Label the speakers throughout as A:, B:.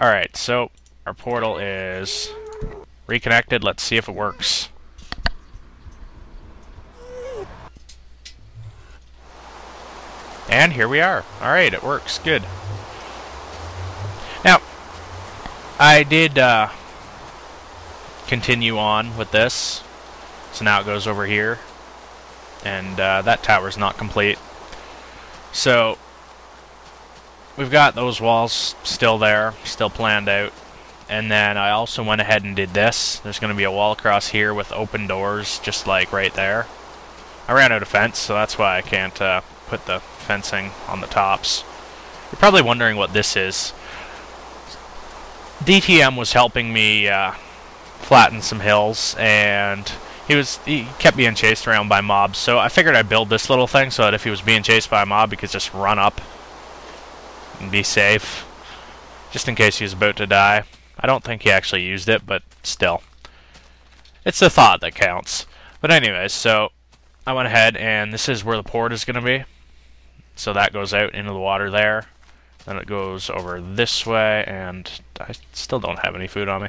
A: Alright, so our portal is reconnected. Let's see if it works. And here we are. Alright, it works. Good. Now, I did continue on with this. So now it goes over here. And that tower's not complete. So, we've got those walls still there, still planned out. And then I also went ahead and did this. There's going to be a wall across here with open doors, just like right there. I ran out of fence, so that's why I can't put the fencing on the tops. You're probably wondering what this is. DTM was helping me flatten some hills, and he kept being chased around by mobs, so I figured I'd build this little thing so that if he was being chased by a mob, he could just run up and be safe, just in case he was about to die. I don't think he actually used it, but still. It's the thought that counts. But anyways, so I went ahead, and this is where the port is going to be. So that goes out into the water there. Then it goes over this way, and I still don't have any food on me.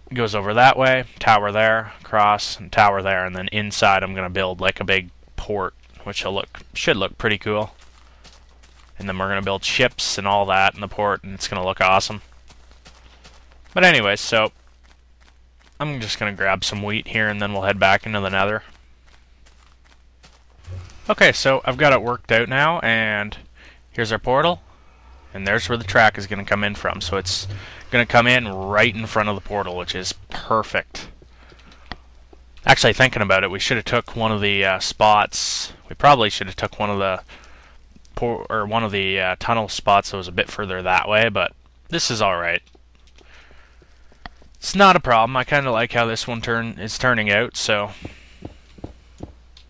A: It goes over that way, tower there, across, and tower there, and then inside I'm going to build like a big port, which should look pretty cool. And then we're going to build ships and all that in the port, and it's going to look awesome. But anyway, so I'm just going to grab some wheat here, and then we'll head back into the nether. Okay, so I've got it worked out now, and here's our portal. And there's where the track is going to come in from. So it's going to come in right in front of the portal, which is perfect. Actually, thinking about it, we should have took one of the spots. We probably should have took one of the tunnel spots that was a bit further that way, but this is all right. It's not a problem. I kind of like how this one is turning out. So,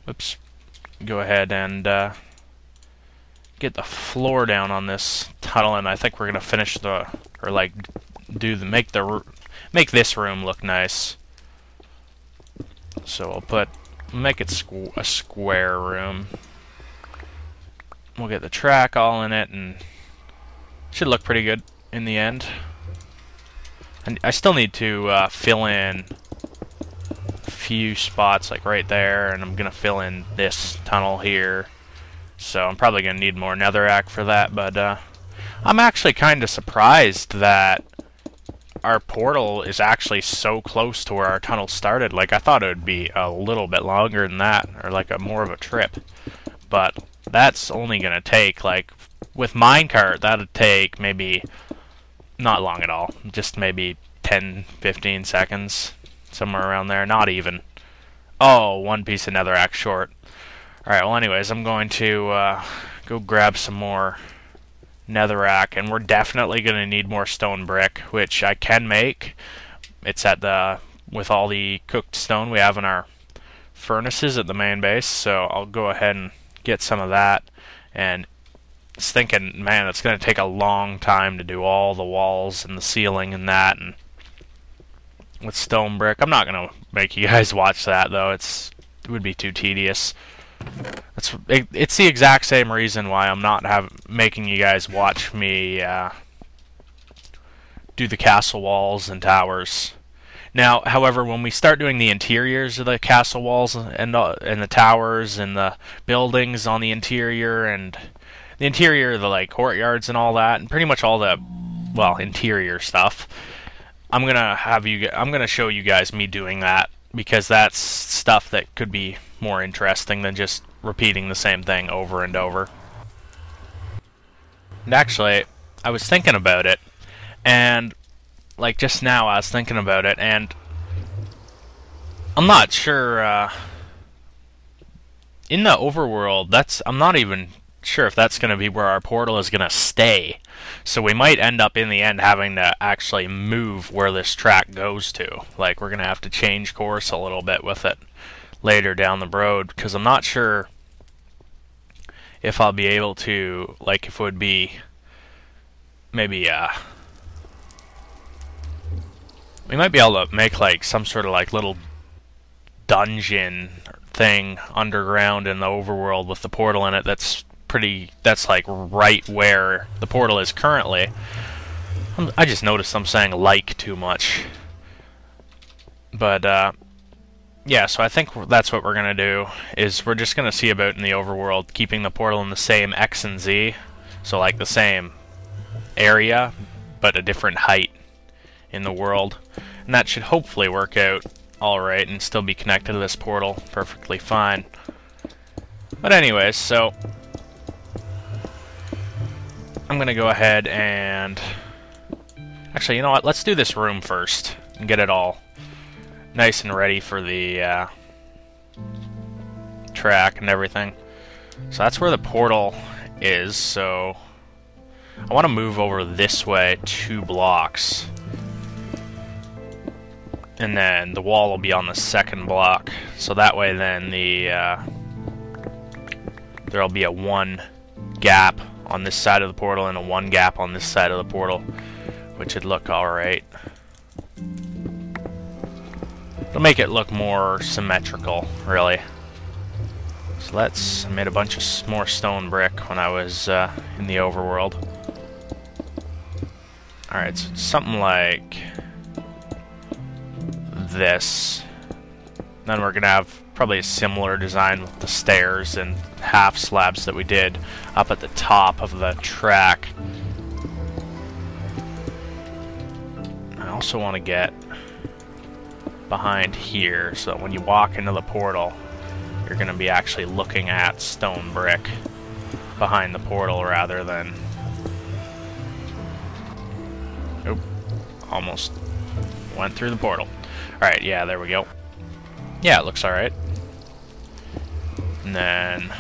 A: oops. Go ahead and get the floor down on this tunnel, and I think we're gonna finish make this room look nice. So we'll make it a square room. We'll get the track all in it, and it should look pretty good in the end. And I still need to fill in a few spots, like right there, and I'm gonna fill in this tunnel here. So I'm probably going to need more netherrack for that, but I'm actually kind of surprised that our portal is actually so close to where our tunnel started. Like, I thought it would be a little bit longer than that, or like more of a trip. But that's only going to take, like, with minecart, that would take maybe not long at all. Just maybe 10, 15 seconds, somewhere around there. Not even. Oh, one piece of netherrack short. Alright, well anyways, I'm going to go grab some more netherrack, and we're definitely going to need more stone brick, which I can make. It's with all the cooked stone we have in our furnaces at the main base, so I'll go ahead and get some of that. And I was thinking, man, it's going to take a long time to do all the walls and the ceiling and that, and with stone brick. I'm not going to make you guys watch that, though. It would be too tedious. It's the exact same reason why I'm not making you guys watch me do the castle walls and towers. Now, however, when we start doing the interiors of the castle walls and the towers and the buildings on the interior and the interior of the like courtyards and all that, and pretty much all the interior stuff, I'm gonna show you guys me doing that, because that's stuff that could be more interesting than just repeating the same thing over and over. And actually, I was thinking about it, and like just now I was thinking about it, and I'm not sure in the overworld, I'm not even sure if that's going to be where our portal is going to stay. So we might end up in the end having to actually move where this track goes to. Like, we're going to have to change course a little bit with it later down the road, because I'm not sure if I'll be able to, like, if it would be maybe we might be able to make like some sort of like little dungeon thing underground in the overworld with the portal in it. That's like right where the portal is currently. I'm I just noticed I'm saying like too much. But, yeah, so I think that's what we're going to do, is we're just going to see about in the overworld, keeping the portal in the same X and Z, so like the same area, but a different height in the world. And that should hopefully work out alright and still be connected to this portal perfectly fine. But anyways, so I'm going to go ahead and... Actually, you know what? Let's do this room first and get it all nice and ready for the track and everything. So that's where the portal is, so I want to move over this way 2 blocks. And then the wall will be on the second block. So that way then there'll be a 1 gap on this side of the portal and a 1 gap on this side of the portal, which would look alright. It'll make it look more symmetrical, really. So I made a bunch of more stone brick when I was in the overworld. Alright, so something like this. Then we're going to have probably a similar design with the stairs and half slabs that we did up at the top of the track. I also want to get behind here, so that when you walk into the portal, you're going to be actually looking at stone brick behind the portal rather than... Oop, almost went through the portal. Alright, yeah, there we go. Yeah, it looks alright. And then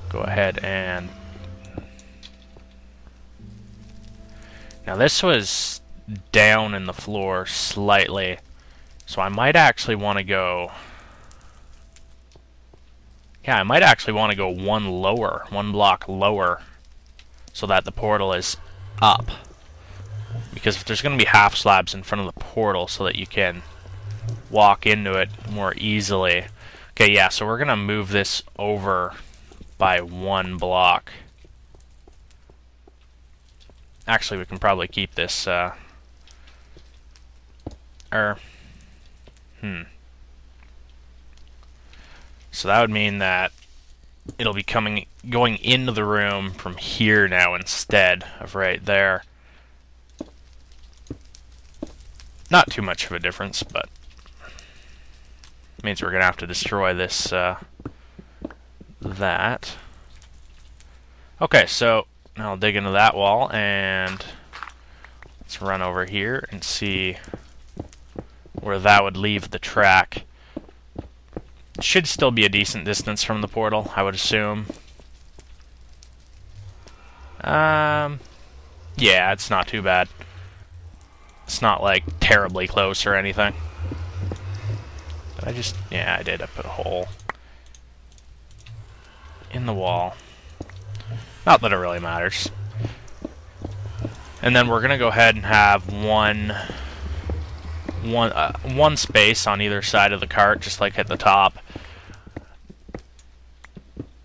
A: go ahead and... Now this was down in the floor slightly, so I might actually want to go... Yeah, I might actually want to go 1 block lower, so that the portal is up. Because if there's going to be half slabs in front of the portal so that you can walk into it more easily. Okay, yeah, so we're going to move this over by 1 block. Actually, we can probably keep this, So that would mean that it'll be going into the room from here now instead of right there. Not too much of a difference, but means we're gonna have to destroy this, that. Okay, so now I'll dig into that wall and let's run over here and see where that would leave the track. Should still be a decent distance from the portal, I would assume. Yeah, it's not too bad. It's not like terribly close or anything. But yeah, I did. I put a hole in the wall. Not that it really matters. And then we're gonna go ahead and have one space on either side of the cart, just like at the top,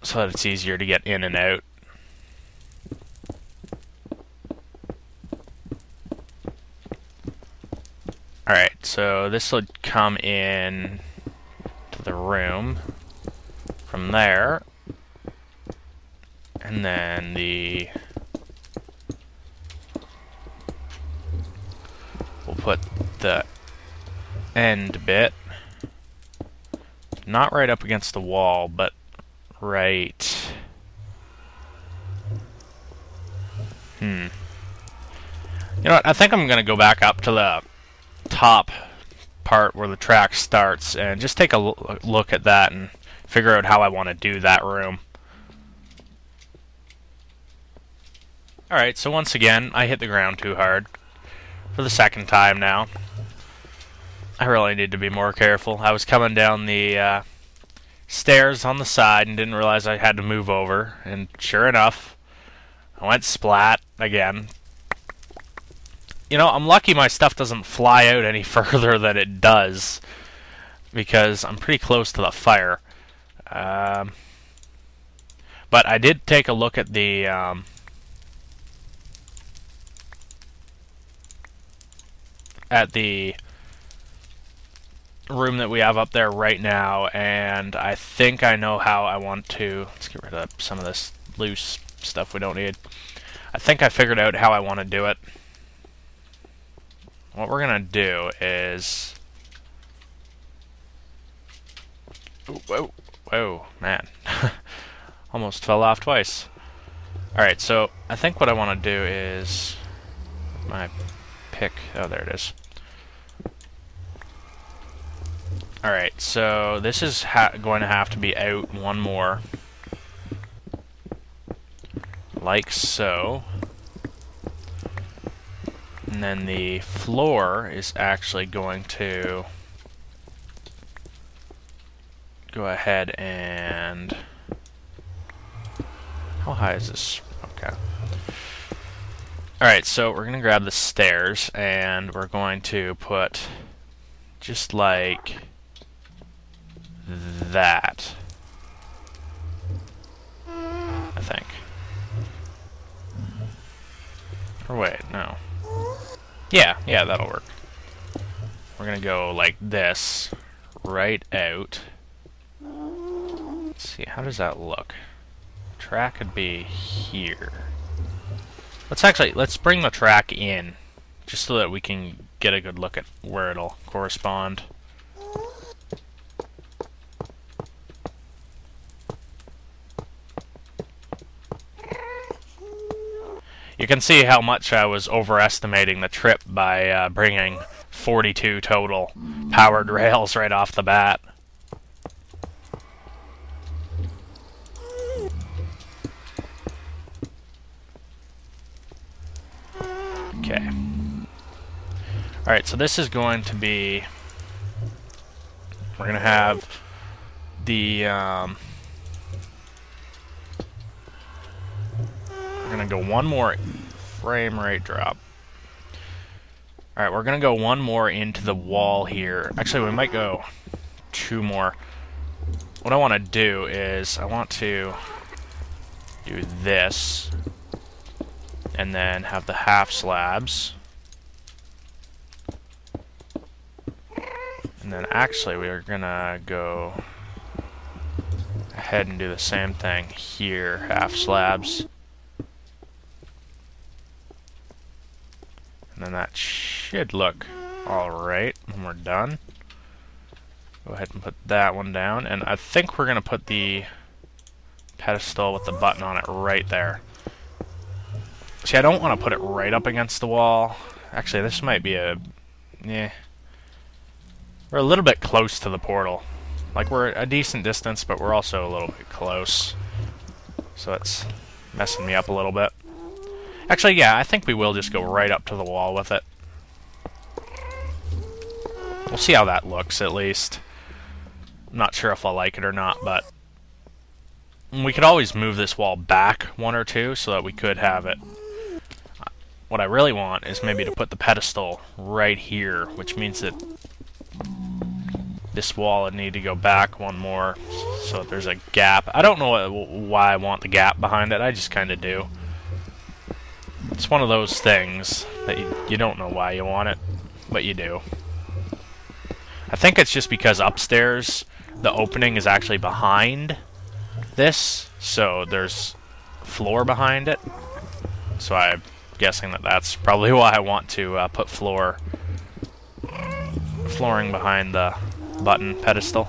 A: so that it's easier to get in and out. Alright, so this will come in to the room from there, and then we'll put the end bit not right up against the wall, but right... You know what, I think I'm gonna go back up to the top part where the track starts and just take a look at that and figure out how I want to do that room. Alright, so once again, I hit the ground too hard. For the second time now. I really need to be more careful. I was coming down the stairs on the side and didn't realize I had to move over, and sure enough, I went splat again. You know, I'm lucky my stuff doesn't fly out any further than it does, because I'm pretty close to the fire. But I did take a look at the at the room that we have up there right now, and I think I know how I want to... Let's get rid of some of this loose stuff we don't need. I think I figured out how I want to do it. What we're going to do is... Whoa, whoa, man. Almost fell off twice. Alright, so I think what I want to do is... My pick... Oh, there it is. Alright, so this is going to have to be out one more. Like so. And then the floor is actually going to go ahead and... How high is this? Okay. Alright, so we're going to grab the stairs and we're going to put just like that, I think. Or wait, no. Yeah, that'll work. We're gonna go like this, right out. Let's see, how does that look? Track could be here. Let's bring the track in, just so that we can get a good look at where it'll correspond. You can see how much I was overestimating the trip by bringing 42 total powered rails right off the bat. Okay. Alright, so this is going to be... We're going to have the... We're going to go one more frame rate drop. Alright, we're going to go one more into the wall here. Actually, we might go two more. What I want to do is I want to do this and then have the half slabs. And then actually we're going to go ahead and do the same thing here, half slabs. And then that should look alright when we're done. Go ahead and put that one down. And I think we're going to put the pedestal with the button on it right there. See, I don't want to put it right up against the wall. Actually, this might be a... Yeah. We're a little bit close to the portal. Like, we're a decent distance, but we're also a little bit close. So it's messing me up a little bit. Actually, yeah, I think we will just go right up to the wall with it. We'll see how that looks, at least. I'm not sure if I'll like it or not, but... We could always move this wall back one or two, so that we could have it. What I really want is maybe to put the pedestal right here, which means that this wall would need to go back one more, so that there's a gap. I don't know why I want the gap behind it, I just kind of do. It's one of those things that you don't know why you want it, but you do. I think it's just because upstairs, the opening is actually behind this, so there's floor behind it. So I'm guessing that that's probably why I want to put flooring behind the button pedestal.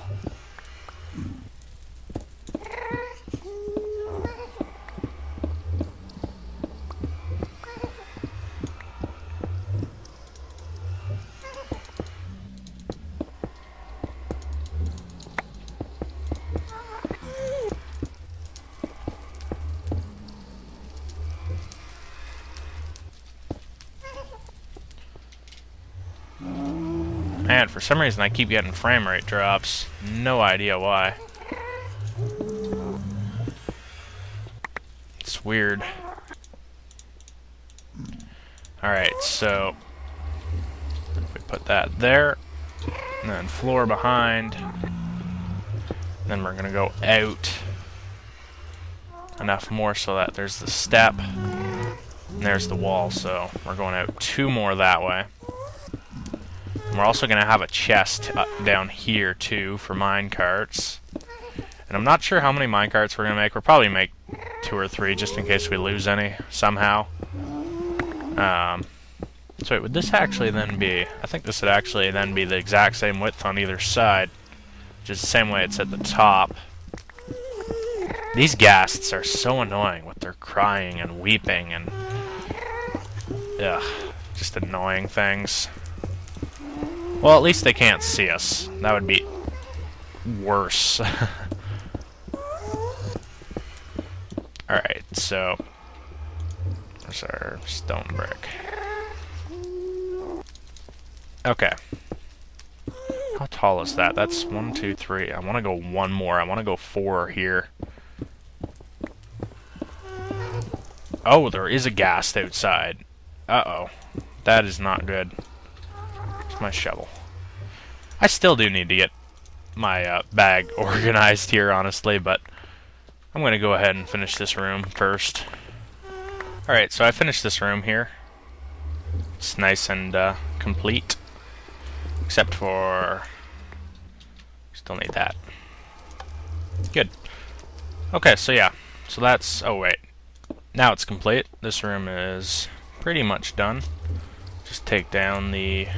A: Man, for some reason I keep getting frame rate drops. No idea why. It's weird. Alright, so if we put that there, and then floor behind, then we're gonna go out enough more so that there's the step, and there's the wall, so we're going out two more that way. we're also going to have a chest down here, too, for minecarts. And I'm not sure how many minecarts we're going to make. We'll probably make 2 or 3, just in case we lose any, somehow. So wait, would this actually then be... I think this would actually then be the exact same width on either side. Just the same way it's at the top. These ghasts are so annoying with their crying and weeping and... ugh, just annoying things. Well, at least they can't see us. That would be worse. Alright, so... there's our stone brick. Okay. How tall is that? That's 1, 2, 3. I want to go 1 more. I want to go 4 here. Oh, there is a ghast outside. Uh-oh. That is not good. It's my shovel. I still do need to get my bag organized here, honestly, but I'm going to go ahead and finish this room first. Alright, so I finished this room here. It's nice and complete. Except for... still need that. Good. Okay, so yeah. So that's... oh, wait. Now it's complete. This room is pretty much done. Just take down the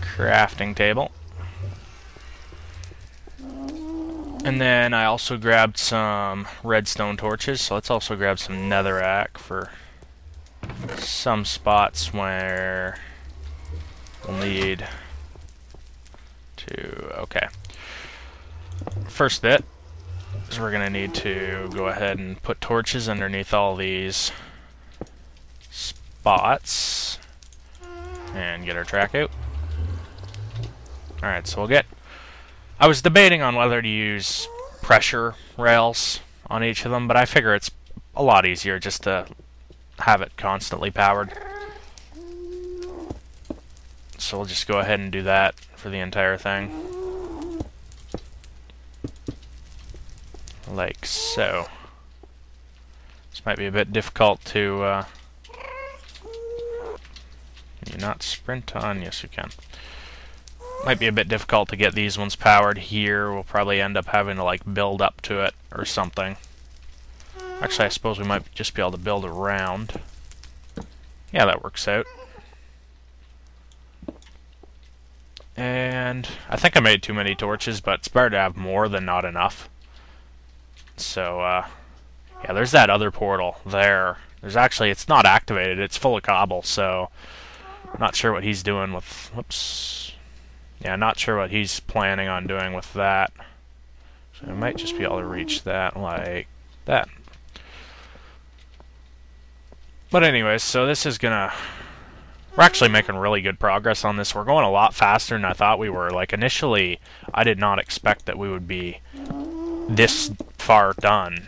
A: crafting table. And then I also grabbed some redstone torches, so let's also grab some netherrack for some spots where we'll need to... okay. First bit is we're going to need to go ahead and put torches underneath all these spots and get our track out. Alright, so we'll get... I was debating on whether to use pressure rails on each of them, but I figure it's a lot easier just to have it constantly powered. So we'll just go ahead and do that for the entire thing. Like so. This might be a bit difficult to... can you not sprint on? Yes, you can. Might be a bit difficult to get these ones powered here. We'll probably end up having to like build up to it or something. Actually, I suppose we might just be able to build around. Yeah, that works out. And I think I made too many torches, but it's better to have more than not enough. So, yeah, there's that other portal there. There's actually, it's not activated, it's full of cobble, so I'm not sure what he's doing with, whoops. Yeah, not sure what he's planning on doing with that. So I might just be able to reach that like that. But anyways, so this is gonna... we're actually making really good progress on this. We're going a lot faster than I thought we were. Like, initially, I did not expect that we would be this far done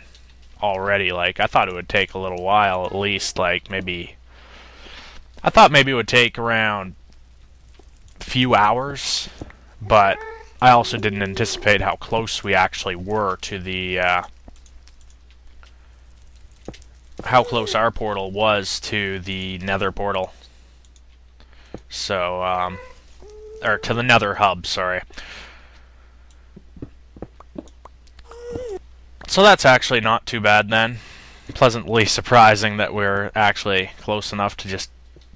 A: already. Like, I thought it would take a little while, at least, like, maybe... I thought maybe it would take around a few hours, but I also didn't anticipate how close we actually were to the, how close our portal was to the nether portal. So, or to the nether hub, sorry. So that's actually not too bad then. Pleasantly surprising that we're actually close enough to just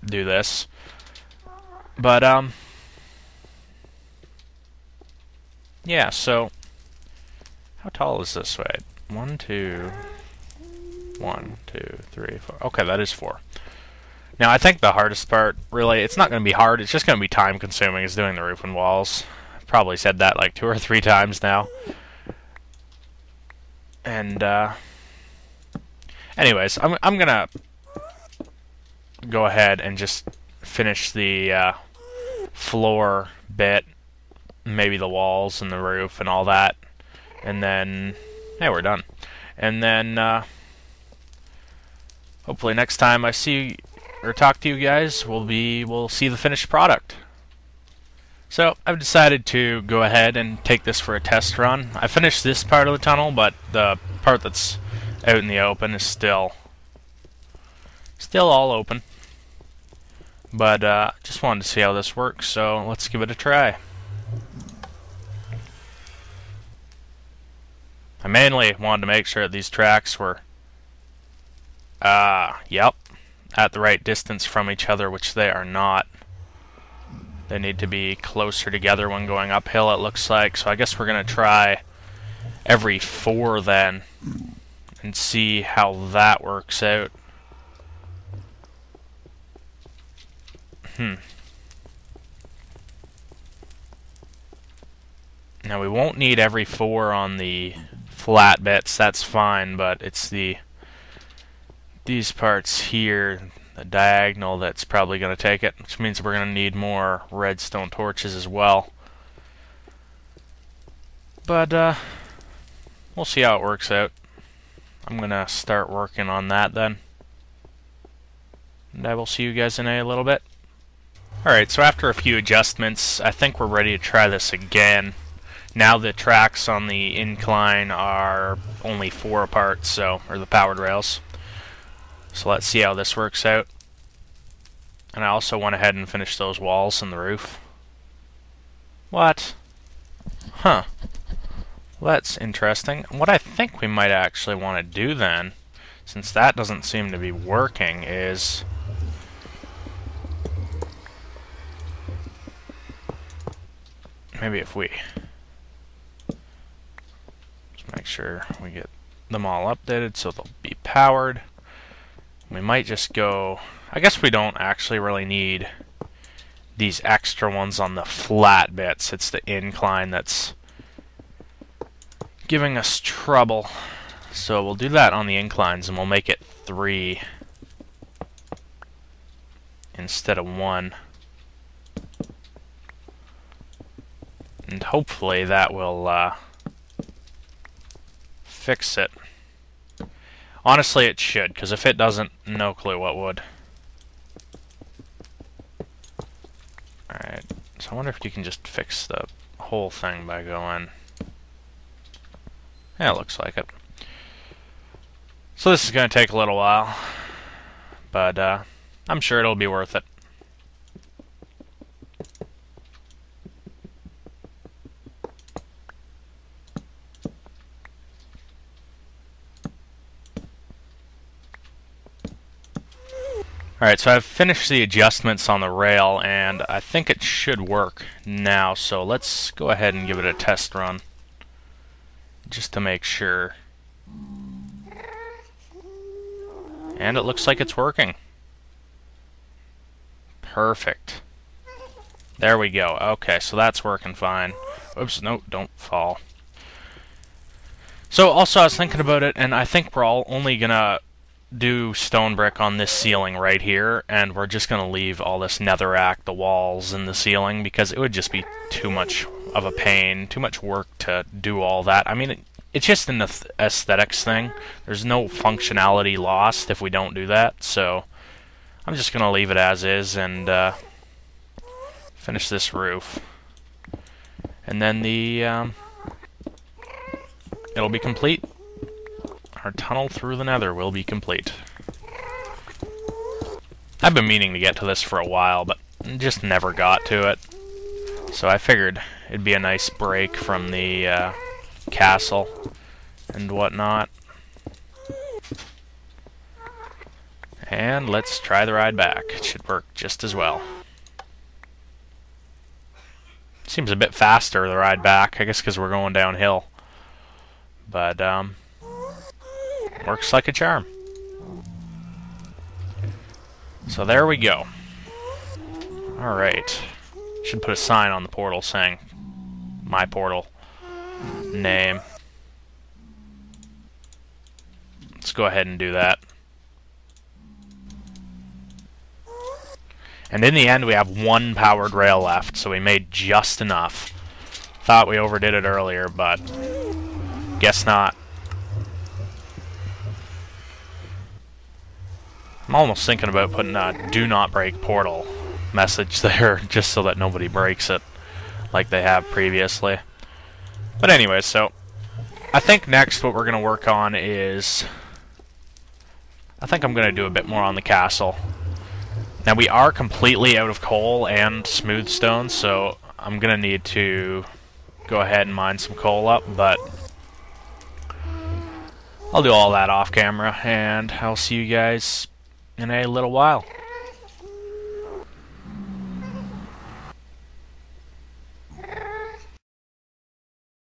A: do this. But, yeah, so, how tall is this? Wait, 1, 2, 1, 2, 3, 4. Okay, that is 4. Now, I think the hardest part, really, it's not going to be hard, it's just going to be time-consuming, is doing the roof and walls. I've probably said that like 2 or 3 times now. And, anyways, I'm going to go ahead and just finish the floor bit, maybe the walls and the roof and all that. And then, hey, we're done. And then, hopefully next time I see or talk to you guys, we'll see the finished product. So I've decided to go ahead and take this for a test run. I finished this part of the tunnel, but the part that's out in the open is still all open. But just wanted to see how this works, so let's give it a try. I mainly wanted to make sure that these tracks were, yep, at the right distance from each other, which they are not. They need to be closer together when going uphill, it looks like. So I guess we're going to try every 4 then, and see how that works out. Now we won't need every 4 on the flat bits, that's fine, but it's these parts here, the diagonal, that's probably going to take it, which means we're going to need more redstone torches as well. But we'll see how it works out. I'm going to start working on that then, and I will see you guys in a little bit. Alright, so after a few adjustments, I think we're ready to try this again. Now the tracks on the incline are only 4 apart, or the powered rails. So let's see how this works out. And I also went ahead and finished those walls and the roof. What? Huh. Well, that's interesting. What I think we might actually want to do then, since that doesn't seem to be working, is maybe if we just make sure we get them all updated so they'll be powered. We might just go, I guess we don't actually really need these extra ones on the flat bits. It's the incline that's giving us trouble. So we'll do that on the inclines, and we'll make it 3 instead of 1. And hopefully that will fix it. Honestly, it should, because if it doesn't, no clue what would. Alright, so I wonder if you can just fix the whole thing by going... Yeah, it looks like it. So this is going to take a little while, but I'm sure it'll be worth it. Alright, so I've finished the adjustments on the rail, and I think it should work now, so let's go ahead and give it a test run, just to make sure. And it looks like it's working. Perfect. There we go. Okay, so that's working fine. Oops, no, don't fall. So also I was thinking about it, and I think we're all only gonna do stone brick on this ceiling right here, and we're just going to leave all this netherrack, the walls and the ceiling, because it would just be too much of a pain, too much work to do all that. I mean, it's just an aesthetics thing. There's no functionality lost if we don't do that, so I'm just going to leave it as is and finish this roof. And then it'll be complete. Our tunnel through the nether will be complete. I've been meaning to get to this for a while, but just never got to it. So I figured it'd be a nice break from the castle and whatnot. And let's try the ride back. It should work just as well. Seems a bit faster, the ride back, I guess because we're going downhill. But, works like a charm. So there we go. Alright. Should put a sign on the portal saying my portal name. Let's go ahead and do that. And in the end we have 1 powered rail left, so we made just enough. Thought we overdid it earlier, but guess not. I'm almost thinking about putting a do not break portal message there, just so that nobody breaks it like they have previously. But anyway, so I think next what we're going to work on is, I think I'm going to do a bit more on the castle. Now we are completely out of coal and smooth stone, so I'm gonna need to go ahead and mine some coal up, but I'll do all that off camera, and I'll see you guys in a little while.